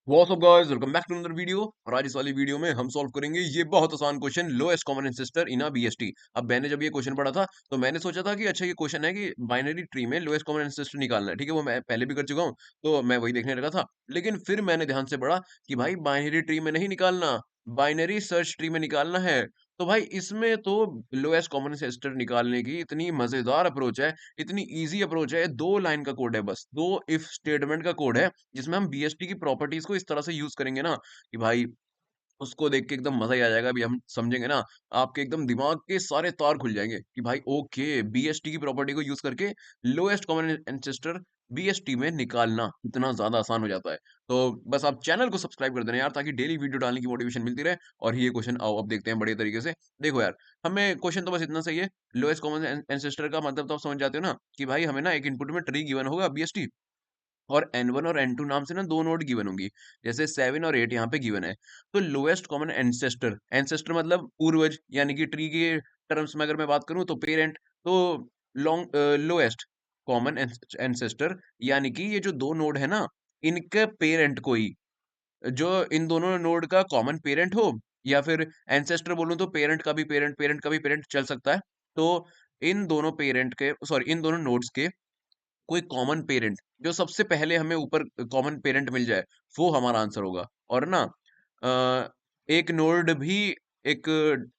What's up guys, welcome back to another video. और आज इस वाली वीडियो में हम सॉल्व करेंगे ये बहुत आसान क्वेश्चन, लोएस्ट कॉमन एंसेस्टर इन अ बीएसटी। अब मैंने जब ये क्वेश्चन पढ़ा था तो मैंने सोचा था कि अच्छा ये क्वेश्चन है कि बाइनरी ट्री में लोएस्ट कॉमन एंसेस्टर निकालना है। ठीक है, वो मैं पहले भी कर चुका हूँ, तो मैं वही देखने लगा था। लेकिन फिर मैंने ध्यान से पढ़ा कि भाई बाइनरी ट्री में नहीं निकालना, बाइनरी सर्च ट्री में निकालना है। तो भाई इसमें तो लोएस्ट कॉमन एंसेस्टर निकालने की इतनी मजेदार अप्रोच है, इतनी इजी अप्रोच है। 2 लाइन का कोड है, बस 2 इफ स्टेटमेंट का कोड है, जिसमें हम बीएसटी की प्रॉपर्टीज को इस तरह से यूज करेंगे ना कि भाई उसको देख के एकदम मजा ही आ जाएगा। अभी हम समझेंगे ना, आपके एकदम दिमाग के सारे तार खुल जाएंगे कि भाई ओके, बीएसटी की प्रॉपर्टी को यूज करके लोएस्ट कॉमन एंसेस्टर बीएसटी में निकालना इतना ज्यादा आसान हो जाता है। तो बस आप चैनल को सब्सक्राइब कर देना यार, ताकि डेली वीडियो डालने की मोटिवेशन मिलती रहे। और ये क्वेश्चन आओ अब देखते हैं बड़े तरीके से। देखो यार, हमें क्वेश्चन तो बस इतना सही है। लोएस्ट कॉमन एंसेस्टर का मतलब तो आप समझ जाते हो ना कि भाई हमें ना एक इनपुट में ट्री गिवन होगा बीएसटी, और N1 और N2 नाम से ना दो नोड गिवन होंगी। जैसे 7 और 8 यहाँ पे गिवन है। तो लोएस्ट कॉमन एंसेस्टर, एंसेस्टर मतलब पूर्वज, यानी कि ट्री के टर्म्स में अगर मैं बात करूं तो पेरेंट। तो लॉन्ग लोएस्ट कॉमन एंसेस्टर यानी कि ये जो दो नोड है ना, इनके पेरेंट कोई, जो इन दोनों नोड का कॉमन पेरेंट हो, या फिर एंसेस्टर बोलूं तो पेरेंट का भी पेरेंट, पेरेंट का भी पेरेंट चल सकता है। तो इन दोनों पेरेंट के, सॉरी, इन दोनों नोड्स के कोई कॉमन पेरेंट, जो सबसे पहले हमें ऊपर कॉमन पेरेंट मिल जाए, वो हमारा आंसर होगा। और ना एक नोड भी एक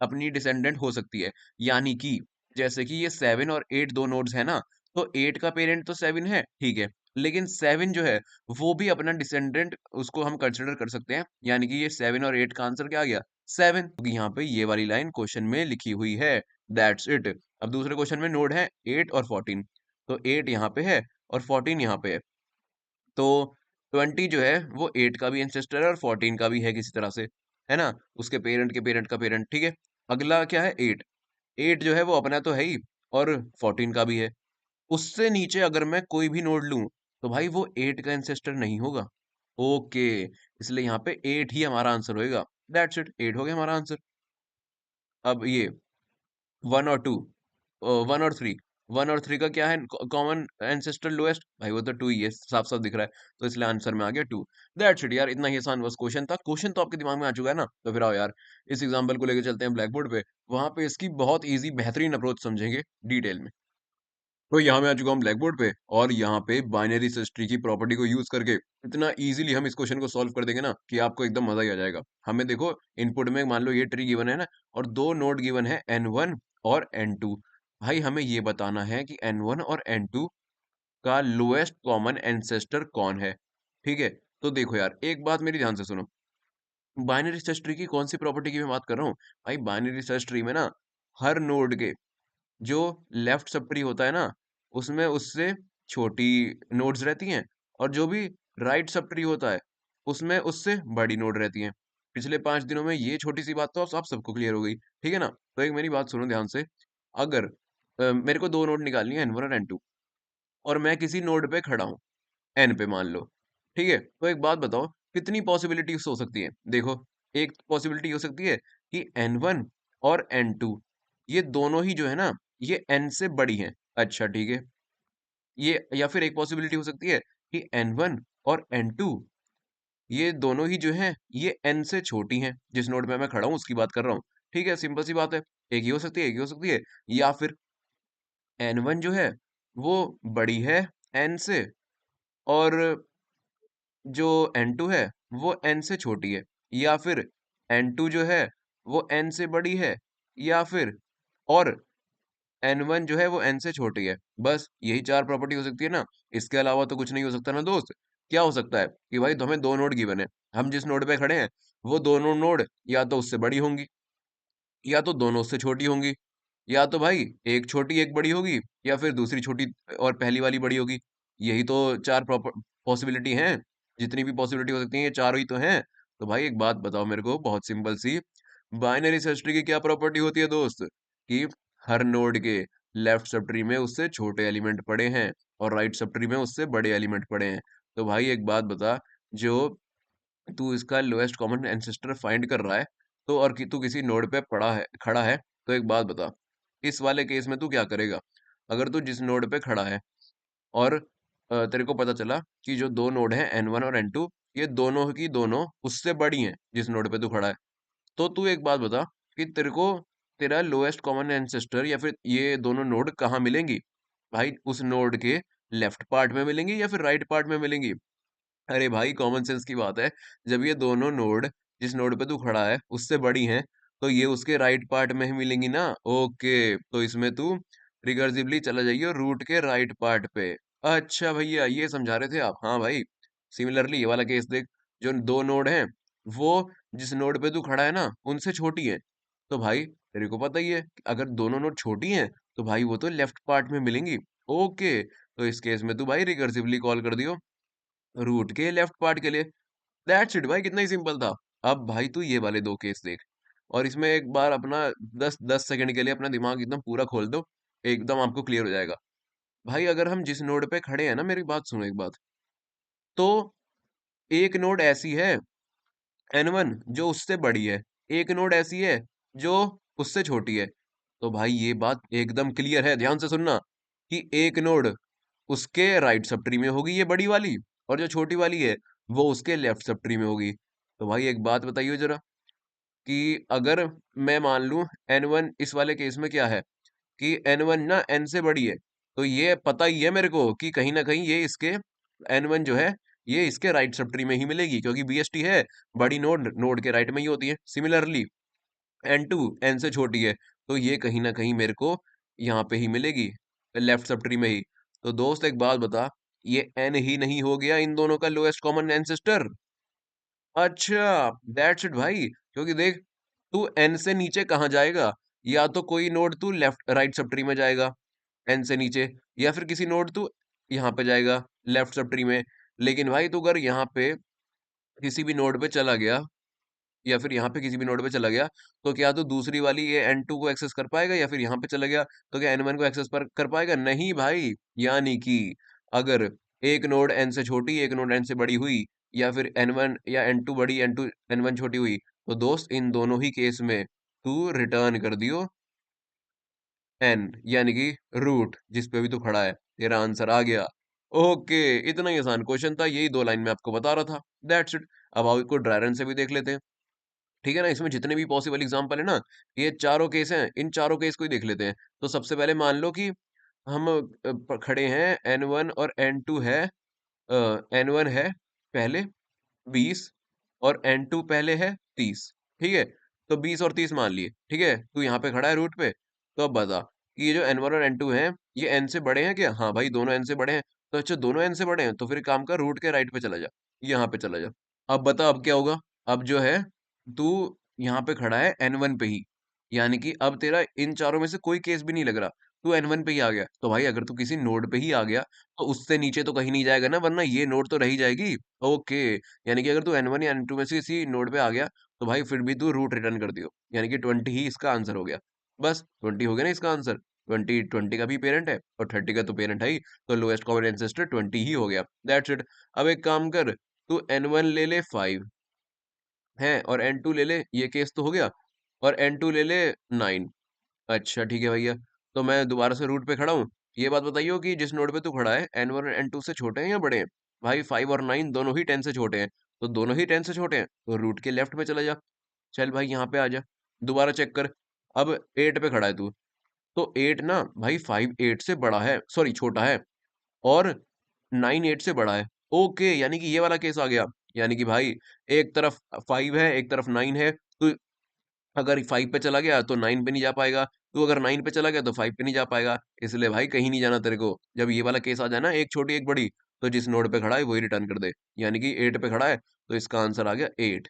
अपनी डिसेंडेंट हो सकती है। यानी कि जैसे कि ये 7 और 8 दो नोड्स है ना, तो 8 का पेरेंट तो 7 है, ठीक है। लेकिन 7 जो है वो भी अपना डिसेंडेंट, उसको हम कंसिडर कर सकते हैं। यानी कि ये 7 और 8 का आंसर क्या आ गया? 7। क्योंकि यहाँ पे ये वाली लाइन क्वेश्चन में लिखी हुई है। That's it. अब दूसरे क्वेश्चन में नोड है 8 और 14। तो 8 यहाँ पे है और 14 यहाँ पे है। तो 20 जो है वो 8 का भी एंसेस्टर है और 14 का भी है किसी तरह से, है ना, उसके पेरेंट के पेरेंट का पेरेंट, ठीक है। अगला क्या है? 8। 8 जो है वो अपना तो है ही, और 14 का भी है। उससे नीचे अगर मैं कोई भी नोड लूं, तो भाई वो 8 का एंसेस्टर नहीं होगा। ओके, इसलिए यहाँ पे 8 ही हमारा आंसर होएगा। दैट्स इट, 8 हो गया हमारा आंसर। अब ये 1 और 2, 1 और 3, 1 और 3 का क्या है कॉमन एंसेस्टर लोएस्ट? भाई वो तो 2 ही है, साफ साफ दिख रहा है। तो इसलिए आंसर में आ गया 2। दैट्स इट यार, इतना ही आसान बस क्वेश्चन था। क्वेश्चन तो आपके दिमाग में आ चुका है ना, तो फिर आओ यार इस एग्जांपल को लेके चलते हैं ब्लैक बोर्ड पे। वहां पे इसकी बहुत इजी बेहतरीन अप्रोच समझेंगे डिटेल में। तो यहाँ मैं आ चुका हूँ ब्लैक बोर्ड पे, और यहाँ पे बाइनरी सर्च ट्री की प्रॉपर्टी को यूज करके इतना इजीली हम इस क्वेश्चन को सॉल्व कर देंगे ना कि आपको एकदम मजा ही आ जाएगा। हमें देखो, इनपुट में मान लो ये ट्री गिवन है ना, और दो नोड गिवन है N1 और N2। भाई हमें ये बताना है कि N1 और N2 का लोएस्ट कॉमन एंसेस्टर कौन है। ठीक है, तो देखो यार, एक बात मेरी ध्यान से सुनो। बाइनरी सर्च ट्री की कौन सी प्रॉपर्टी की मैं बात कर रहा हूँ? भाई बाइनरी सर्च ट्री में ना, हर नोड के जो लेफ्ट सब ट्री होता है ना, उसमें उससे छोटी नोड्स रहती हैं, और जो भी राइट सब ट्री होता है उसमें उससे बड़ी नोड रहती हैं। पिछले 5 दिनों में ये छोटी सी बात तो आप सबको क्लियर हो गई, ठीक है ना। तो एक मेरी बात सुनो ध्यान से। अगर मेरे को दो नोड निकालनी है, N1 और N2, और मैं किसी नोड पे खड़ा हूँ, N पे मान लो, ठीक है। तो एक बात बताओ, कितनी पॉसिबिलिटीज हो सकती है? देखो, एक पॉसिबिलिटी हो सकती है कि N1 और N2 ये दोनों ही जो है ना, ये N से बड़ी हैं। अच्छा ठीक है, ये या फिर एक पॉसिबिलिटी हो सकती है कि N1 और N2 ये दोनों ही जो हैं ये N से छोटी हैं। जिस नोड पे मैं खड़ा हूँ उसकी बात कर रहा हूँ, ठीक है, सिंपल सी बात है। एक ही हो सकती है, एक ही हो सकती है। या फिर N1 जो है वो बड़ी है N से, और जो N2 है वो N से छोटी है। या फिर N2 जो है वो N से बड़ी है, या फिर और N1 जो है वो N से छोटी है। बस यही चार प्रॉपर्टी हो सकती है ना, इसके अलावा तो कुछ नहीं हो सकता ना दोस्त। क्या हो सकता है कि भाई हमें दो नोड गिवन है, हम जिस नोड पे खड़े हैं वो दोनों नोड या तो उससे बड़ी होंगी, या तो दोनों उससे छोटी होंगी, या तो भाई एक छोटी एक बड़ी होगी, या फिर दूसरी छोटी और पहली वाली बड़ी होगी। यही तो चार पॉसिबिलिटी हैं। जितनी भी पॉसिबिलिटी हो सकती है ये चारों ही तो हैं। तो भाई एक बात बताओ मेरे को, बहुत सिंपल सी, बाइनरी सर्च ट्री की क्या प्रॉपर्टी होती है दोस्त? कि हर नोड के लेफ्ट सब ट्री में उससे छोटे एलिमेंट पड़े हैं, और राइट सब ट्री में उससे बड़े एलिमेंट पड़े हैं। तो भाई एक बात बता, जो तू इसका लोएस्ट कॉमन एंसेस्टर फाइंड कर रहा है, तो और कि तू किसी नोड पे पड़ा है, खड़ा है, तो एक बात बता, इस वाले केस में तू क्या करेगा? अगर तू जिस नोड पे खड़ा है, और तेरे को पता चला कि जो दो नोड हैं N1 और N2, ये दोनों की दोनों उससे बड़ी हैं जिस नोड पे तू खड़ा है। तो तू एक बात बता कि तेरे को तेरा लोएस्ट कॉमन एंसेस्टर या फिर ये दोनों नोड कहाँ मिलेंगी? भाई उस नोड के लेफ्ट पार्ट में मिलेंगी या फिर राइट पार्ट में मिलेंगी? अरे भाई कॉमन सेंस की बात है। जब ये दोनों नोड जिस नोड पे तू खड़ा है उससे बड़ी हैं तो ये उसके राइट पार्ट में ही मिलेंगी ना। ओके, तो इसमें तू रिकर्सिवली चला जाइए रूट के राइट पार्ट पे। अच्छा भैया ये समझा रहे थे आप। हाँ भाई, सिमिलरली ये वाला केस देख। जो दो नोड हैं वो जिस नोड पे तू खड़ा है ना उनसे छोटी है। तो भाई तेरे को पता ही है कि अगर दोनों नोड छोटी हैं तो भाई वो तो लेफ्ट पार्ट में मिलेंगी। ओके, तो इस केस में तू भाई रिकर्सिवली कॉल कर दियो रूट के लेफ्ट पार्ट के लिए। दैट्स इट भाई, कितना ही सिंपल था। अब भाई तू ये वाले दो केस देख और इसमें एक बार अपना 10 10 सेकंड के लिए अपना दिमाग एकदम पूरा खोल दो, एकदम आपको क्लियर हो जाएगा। भाई अगर हम जिस नोड पे खड़े हैं ना, मेरी बात सुनो एक बात, तो एक नोड ऐसी है N1 जो उससे बड़ी है, एक नोड ऐसी है जो उससे छोटी है। तो भाई ये बात एकदम क्लियर है, ध्यान से सुनना, कि एक नोड उसके राइट सब ट्री में होगी ये बड़ी वाली, और जो छोटी वाली है वो उसके लेफ्ट सब ट्री में होगी। तो भाई एक बात बताइए जरा, कि अगर मैं मान लूं N1 इस वाले केस में क्या है, कि N1 ना N से बड़ी है, तो ये पता ही है मेरे को कि कहीं ना कहीं ये इसके N1 जो है ये इसके राइट सब ट्री में ही मिलेगी, क्योंकि BST है, बड़ी नोड नोड के राइट में ही होती है। सिमिलरली N2 N से छोटी है, तो ये कहीं ना कहीं मेरे को यहाँ पे ही मिलेगी, लेफ्ट सब ट्री में ही। तो दोस्त एक बात बता, ये N ही नहीं हो गया इन दोनों का लोएस्ट कॉमन एंसेस्टर? अच्छा, दैट्स इट भाई, क्योंकि देख तू N से नीचे कहाँ जाएगा? या तो कोई नोड तू लेफ्ट राइट सब ट्री में जाएगा N से नीचे, या फिर किसी नोड तू यहाँ पे जाएगा लेफ्ट सब ट्री में। लेकिन भाई तू अगर यहाँ पे किसी भी नोड पे चला गया, या फिर यहाँ पे किसी भी नोड पे चला गया, तो क्या तू दूसरी वाली ये N2 को एक्सेस कर पाएगा? या फिर यहाँ पे चला गया तो क्या N1 को एक्सेस कर पाएगा? नहीं भाई। यानी कि अगर एक नोड N से छोटी एक नोड N से बड़ी हुई, या फिर N1 या N2 बड़ी N1 छोटी हुई, तो दोस्त इन दोनों ही केस में तू रिटर्न कर दियो N, यानी कि रूट जिस पे भी तू खड़ा है। तेरा आंसर आ गया। ओके, इतना ही आसान क्वेश्चन था, यही दो लाइन में आपको बता रहा था। That's it. अब आओ इसको ड्राई रन से भी देख लेते हैं। ठीक है ना, इसमें जितने भी पॉसिबल एग्जांपल है ना, ये चारों केस हैं, इन चारों केस को ही देख लेते हैं। तो सबसे पहले मान लो कि हम खड़े हैं, N1 और N2 है, N1 है पहले 20 और N2 पहले है 30। ठीक है, तो 20 और 30 मान लिए। ठीक है, तू यहाँ पे खड़ा है रूट पे। तो अब बता कि ये जो N1 और N2 हैं ये N से बड़े हैं क्या? हाँ भाई, दोनों N से बड़े हैं। तो अच्छा, दोनों N से बड़े हैं तो फिर एक काम कर, रूट के राइट पे चला जा, यहाँ पे चला जा। अब बता अब क्या होगा। अब जो है तू यहाँ पे खड़ा है N1 पे ही, यानी कि अब तेरा इन चारों में से कोई केस भी नहीं लग रहा, तू N1 पे ही आ गया। तो भाई अगर तू किसी नोड पे ही आ गया तो उससे नीचे तो कहीं नहीं जाएगा ना, वरना ये नोड तो रह ही जाएगी। ओके, यानी कि अगर तू N1 या N2 में से किसी नोड पे आ गया तो भाई फिर भी तू रूट रिटर्न कर दियो, यानी कि 20 ही इसका आंसर हो गया। बस 20 हो गया ना इसका आंसर। 20 का भी पेरेंट है और 30 का तो पेरेंट है ही, तो लोएस्ट कॉमन एंसेस्टर 20 ही हो गया। That's it. अब एक काम कर, तू N1 ले ले 5 है और N2 ले ले, ये केस तो हो गया, और N2 ले ले 9। अच्छा ठीक है भैया, तो मैं दोबारा से रूट पे खड़ा हूँ। ये बात बताइए कि जिस नोड पे तू खड़ा है N1 और N2 से छोटे हैं या बड़े हैं? भाई 5 और 9 दोनों ही 10 से छोटे हैं, तो दोनों ही 10 से छोटे हैं तो रूट के लेफ्ट में चला जा। चल भाई यहाँ पे आ जा, दोबारा चेक कर। अब 8 पे खड़ा है तू, तो 8 ना भाई 5 8 से बड़ा है, सॉरी छोटा है, और 9 8 से बड़ा है। ओके, यानी कि ये वाला केस आ गया। यानी कि भाई एक तरफ 5 है एक तरफ 9 है, तो अगर 5 पे चला गया तो 9 पे नहीं जा पाएगा, तू अगर 9 पे चला गया तो 5 पे नहीं जा पाएगा। इसलिए भाई कहीं नहीं जाना तेरे को। जब ये वाला केस आ जाए ना, एक छोटी एक बड़ी, तो जिस नोड पे खड़ा है वही रिटर्न कर दे। यानी कि 8 पे खड़ा है तो इसका आंसर आ गया 8।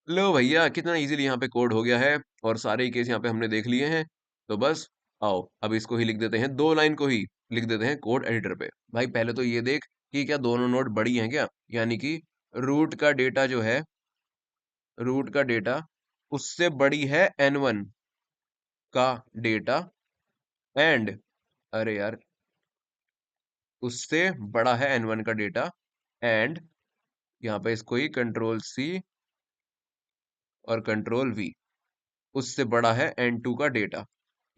लो भैया, कितना इजीली यहाँ पे कोड हो गया है, और सारे ही केस यहाँ पे हमने देख लिए हैं। तो बस आओ अब इसको ही लिख देते हैं, दो लाइन को ही लिख देते हैं कोड एडिटर पे। भाई पहले तो ये देख कि क्या दोनों नोड बड़ी हैं क्या, यानी कि रूट का डेटा जो है, रूट का डेटा उससे बड़ी है N1 का डेटा, एंड अरे यार, उससे बड़ा है N1 का डेटा, एंड यहाँ पे इसको ही कंट्रोल C और कंट्रोल V, उससे बड़ा है N2 का डेटा।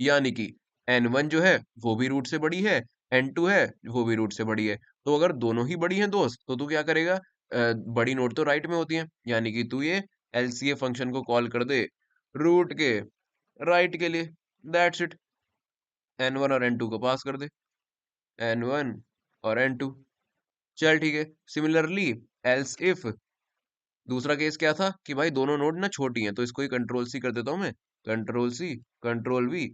यानी कि N1 जो है वो भी रूट से बड़ी है, N2 है वो भी रूट से बड़ी है। तो अगर दोनों ही बड़ी हैं दोस्त, तो तू क्या करेगा, बड़ी नोट तो राइट में होती है, यानी कि तू ये एलसीए फंक्शन को कॉल कर दे रूट के राइट के लिए, दैट्स इट। n1 और n2 को पास कर दे, n1 और n2। चल ठीक है। सिमिलरली एल्स इफ दूसरा केस क्या था कि भाई दोनों नोड ना छोटी हैं, तो इसको ही कंट्रोल सी कर देता हूं मैं, control C control we.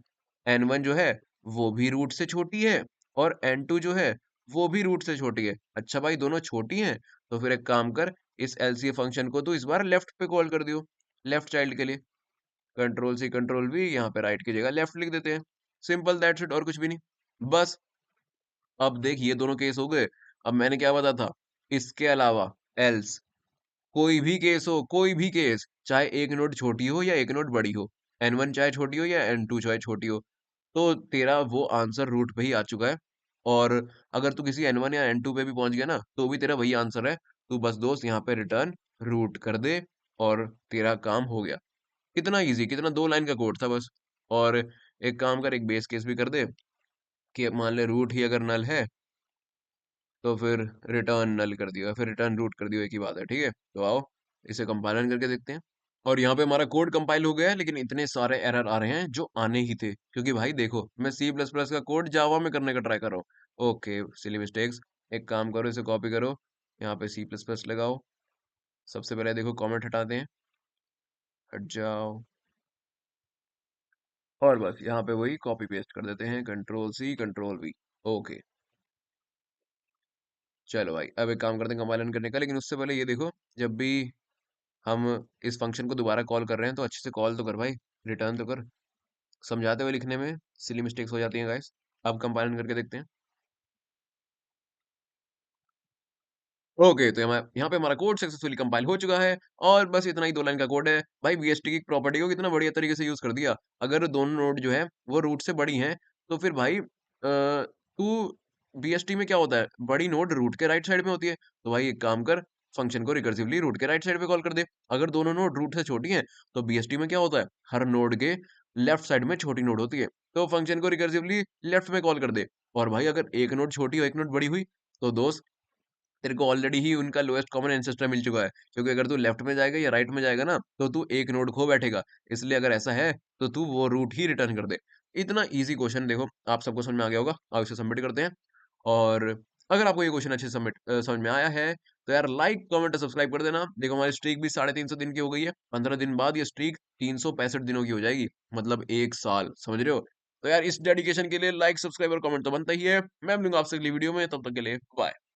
n1 जो है वो भी रूट से छोटी है और n2 जो है वो भी रूट से छोटी है। अच्छा भाई दोनों छोटी हैं, तो फिर एक काम कर, इस एलसीए फंक्शन को तो इस बार लेफ्ट पे कॉल कर दियो, लेफ्ट चाइल्ड के लिए। कंट्रोल सी कंट्रोल वी, यहाँ पे राइट की जगह लेफ्ट लिख देते हैं। सिंपल दैट्स इट, और कुछ भी नहीं। बस अब देख ये दोनों केस हो गए। अब मैंने क्या बताया था, इसके अलावा एल्स कोई भी केस हो, कोई भी केस, चाहे एक नोट छोटी हो या एक नोट बड़ी हो, n1 चाहे छोटी हो या n2 चाहे छोटी हो, तो तेरा वो आंसर रूट पे ही आ चुका है। और अगर तू किसी n1 या n2 पे भी पहुंच गया ना, तो भी तेरा वही आंसर है। तू बस दोस्त यहाँ पे रिटर्न रूट कर दे और तेरा काम हो गया। कितना इजी, कितना 2 लाइन का कोड था बस। और एक काम कर, एक बेस केस भी कर दे कि मान ले रूट ही अगर नल है, तो फिर रिटर्न नल कर दियो, फिर रिटर्न रूट कर दियो, एक ही बात है। ठीक है, तो आओ इसे कंपाइल करके देखते हैं। और यहाँ पे हमारा कोड कंपाइल हो गया है, लेकिन इतने सारे एरर आ रहे हैं जो आने ही थे, क्योंकि भाई देखो मैं सी प्लस प्लस का कोड जावा में करने का ट्राई कर रहा हूँ। Okay silly mistakes. एक काम करो, इसे कॉपी करो, यहाँ पे सी प्लस प्लस लगाओ। सबसे पहले देखो कॉमेंट हटाते हैं, हट जाओ, और बस यहाँ पे वही कॉपी पेस्ट कर देते हैं, control C control V. Okay चलो भाई, अब एक काम करते हैं कंपाइलन करने का, लेकिन उससे पहले ये देखो, जब भी हम इस फंक्शन को दोबारा कॉल कर रहे हैं तो अच्छे से कॉल तो कर भाई, रिटर्न तो कर। समझाते हुए लिखने में सिली मिस्टेक्स हो जाती हैं गाइस। अब कंपाइलन करके देखते हैं। ओके, तो यहाँ पे हमारा कोड सक्सेसफुली कंपाइल हो चुका है, और बस इतना ही 2 लाइन का कोड है भाई। बीएसटी की प्रॉपर्टी को कितना बढ़िया तरीके से यूज कर दिया। अगर दोनों नोड जो है वो रूट से बड़ी हैं, तो फिर भाई तू बीएसटी में क्या होता है, बड़ी नोड रूट के राइट साइड में होती है, तो भाई एक काम कर, फंक्शन को रिकर्सिवली रूट के राइट साइड पे कॉल कर दे। अगर दोनों नोड रूट से छोटी हैं, तो बीएसटी में क्या होता है, हर नोड के लेफ्ट साइड में छोटी नोड होती है, तो फंक्शन को रिकर्सिवली लेफ्ट में कॉल कर दे। और भाई अगर एक नोड छोटी और एक नोड बड़ी हुई, तो दोस्त तेरे को ऑलरेडी ही उनका लोएस्ट कॉमन एंसेस्टर मिल चुका है, क्योंकि अगर तू लेफ्ट में जाएगा या राइट में जाएगा ना, तो तू एक नोड खो बैठेगा। इसलिए अगर ऐसा है तो तू वो रूट ही रिटर्न कर दे। इतना इजी क्वेश्चन देखो आप सबको समझ में आ गया होगा। अब इसे सबमिट करते हैं। और अगर आपको ये क्वेश्चन अच्छे से समझ में आया है, तो यार लाइक कमेंट और सब्सक्राइब कर देना। देखो हमारी स्ट्रीक भी 350 दिन की हो गई है, 15 दिन बाद ये स्ट्रीक 365 दिनों की हो जाएगी, मतलब 1 साल, समझ रहे हो। तो यार इस डेडिकेशन के लिए लाइक सब्सक्राइब और कमेंट तो बनता ही है। मैं मिलूंगा आपसे अगली वीडियो में, तब तक के लिए बाय।